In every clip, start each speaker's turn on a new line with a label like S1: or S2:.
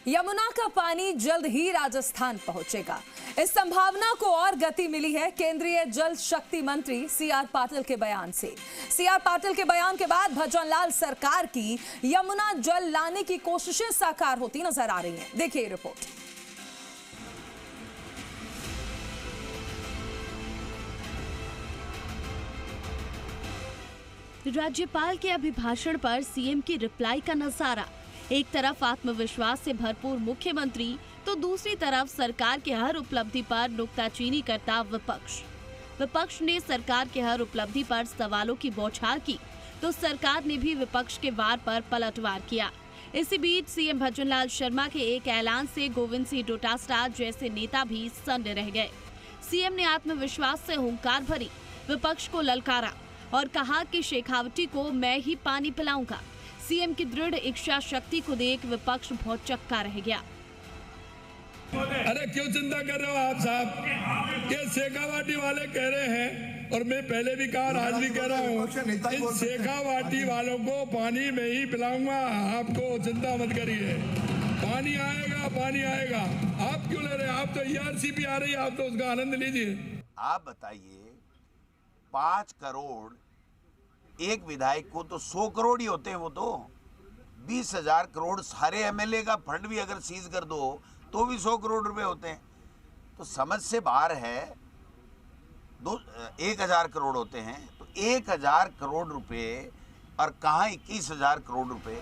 S1: यमुना का पानी जल्द ही राजस्थान पहुंचेगा। इस संभावना को और गति मिली है केंद्रीय जल शक्ति मंत्री सीआर पाटिल के बयान से। सीआर पाटिल के बयान के बाद भजनलाल सरकार की यमुना जल लाने की कोशिशें साकार होती नजर आ रही हैं। देखिए ये रिपोर्ट।
S2: राज्यपाल के अभिभाषण पर सीएम की रिप्लाई का नजारा। एक तरफ आत्मविश्वास से भरपूर मुख्यमंत्री तो दूसरी तरफ सरकार के हर उपलब्धि पर नुक्ताचीनी करता विपक्ष। विपक्ष ने सरकार के हर उपलब्धि पर सवालों की बौछार की तो सरकार ने भी विपक्ष के वार पर पलटवार किया। इसी बीच सीएम भजनलाल शर्मा के एक ऐलान से गोविंद सिंह डोटासरा जैसे नेता भी सन्न रह गए। सीएम ने आत्मविश्वास से हुंकार भरी, विपक्ष को ललकारा और कहा कि शेखावटी को मैं ही पानी पिलाऊंगा। सीएम की दृढ़ इच्छा शक्ति को देख विपक्ष बहुत चक्का रह गया।
S3: अरे क्यों चिंता कर रहे हो आप साहब? ये शेखावाटी वाले कह रहे हैं और मैं पहले भी कहा आज भी कह रहा हूँ, इन शेखावाटी वालों को पानी में ही पिलाऊंगा। आपको चिंता मत करिए, पानी आएगा, पानी आएगा। आप क्यों ले रहे हैं? आप तो ERCP आ रही है, आप तो उसका आनंद लीजिए।
S4: आप बताइए, 5 करोड़ एक विधायक को तो 100 करोड़ ही होते हैं। वो तो 20,000 करोड़ सारे MLA का फंड भी अगर सीज कर दो तो भी 100 करोड़ रुपए होते हैं। तो समझ से बाहर है। 1,000 करोड़ होते हैं तो 1,000 करोड़ रुपए और कहाँ 21,000 करोड़ रुपए।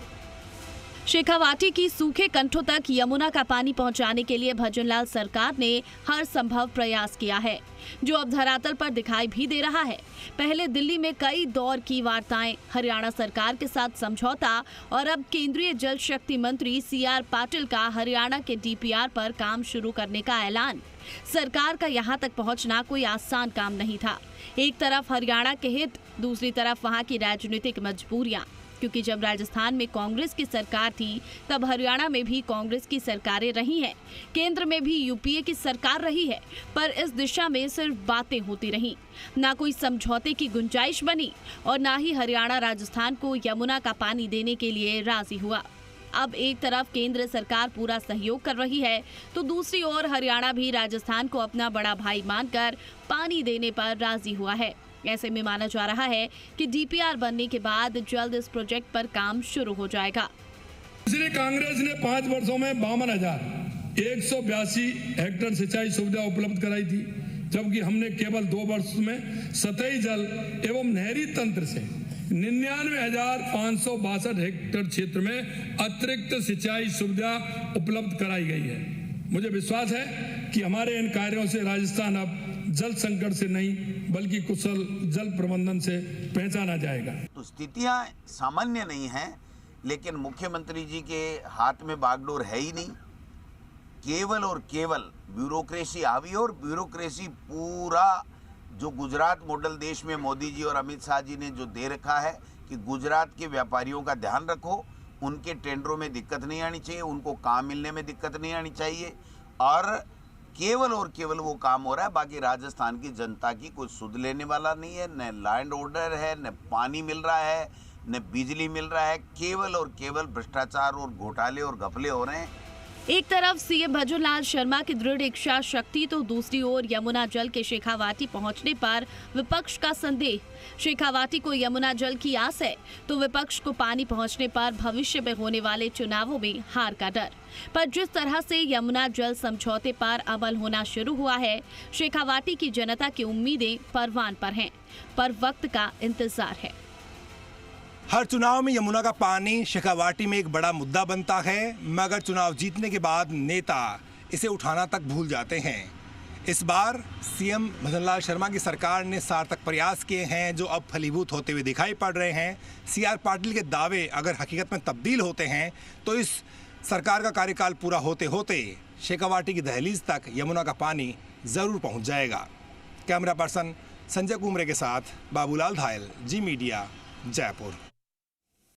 S2: शेखावाटी की सूखे कंठों तक यमुना का पानी पहुंचाने के लिए भजनलाल सरकार ने हर संभव प्रयास किया है, जो अब धरातल पर दिखाई भी दे रहा है। पहले दिल्ली में कई दौर की वार्ताएं, हरियाणा सरकार के साथ समझौता और अब केंद्रीय जल शक्ति मंत्री सीआर पाटिल का हरियाणा के DPR पर काम शुरू करने का ऐलान। सरकार का यहां तक पहुंचना कोई आसान काम नहीं था। एक तरफ हरियाणा के हित, दूसरी तरफ वहां की राजनीतिक मजबूरियां, क्योंकि जब राजस्थान में कांग्रेस की सरकार थी तब हरियाणा में भी कांग्रेस की सरकारें रही हैं, केंद्र में भी UPA की सरकार रही है, पर इस दिशा में सिर्फ बातें होती रहीं, ना कोई समझौते की गुंजाइश बनी और ना ही हरियाणा राजस्थान को यमुना का पानी देने के लिए राजी हुआ। अब एक तरफ केंद्र सरकार पूरा सहयोग कर रही है तो दूसरी ओर हरियाणा भी राजस्थान को अपना बड़ा भाई मानकर पानी देने पर राजी हुआ है। ऐसे में माना जा रहा है कि DPR बनने के बाद जल्द इस प्रोजेक्ट पर काम शुरू हो जाएगा।
S3: इसलिए कांग्रेस ने 5 वर्षों में 52,182 हेक्टेयर सिंचाई सुविधा उपलब्ध कराई थी, जबकि हमने केवल 2 वर्ष में सतही जल एवं नहरी तंत्र से 99,562 हेक्टेयर क्षेत्र में अतिरिक्त सिंचाई सुविधा उपलब्ध कराई गई है। मुझे विश्वास है कि हमारे इन कार्यों से राजस्थान अब जल संकट से नहीं बल्कि कुशल जल प्रबंधन से पहचाना जाएगा।
S4: तो स्थितियां सामान्य नहीं हैं, लेकिन मुख्यमंत्री जी के हाथ में बागडोर है ही नहीं। केवल और केवल ब्यूरोक्रेसी हावी और ब्यूरोक्रेसी पूरा जो गुजरात मॉडल देश में मोदी जी और अमित शाह जी ने जो दे रखा है कि गुजरात के व्यापारियों का ध्यान रखो, उनके टेंडरों में दिक्कत नहीं आनी चाहिए, उनको काम मिलने में दिक्कत नहीं आनी चाहिए, और केवल और केवल वो काम हो रहा है। बाकी राजस्थान की जनता की कोई सुध लेने वाला नहीं है, न लैंड ऑर्डर है, न पानी मिल रहा है, न बिजली मिल रहा है। केवल और केवल भ्रष्टाचार और घोटाले और घपले हो रहे हैं।
S2: एक तरफ सीएम भजनलाल शर्मा की दृढ़ इच्छा शक्ति तो दूसरी ओर यमुना जल के शेखावाटी पहुंचने पर विपक्ष का संदेह। शेखावाटी को यमुना जल की आस है तो विपक्ष को पानी पहुंचने पर भविष्य में होने वाले चुनावों में हार का डर। पर जिस तरह से यमुना जल समझौते पर अमल होना शुरू हुआ है, शेखावाटी की जनता की उम्मीदें परवान पर हैं, पर वक्त का इंतजार है।
S5: हर चुनाव में यमुना का पानी शेखावाटी में एक बड़ा मुद्दा बनता है, मगर चुनाव जीतने के बाद नेता इसे उठाना तक भूल जाते हैं। इस बार सीएम भजनलाल शर्मा की सरकार ने सार्थक प्रयास किए हैं जो अब फलीभूत होते हुए दिखाई पड़ रहे हैं। सीआर पाटिल के दावे अगर हकीकत में तब्दील होते हैं तो इस सरकार का कार्यकाल पूरा होते होते शेखावाटी की दहलीज तक यमुना का पानी जरूर पहुंच जाएगा। कैमरा पर्सन संजय कुमरे के साथ बाबूलाल धायल, जी मीडिया, जयपुर।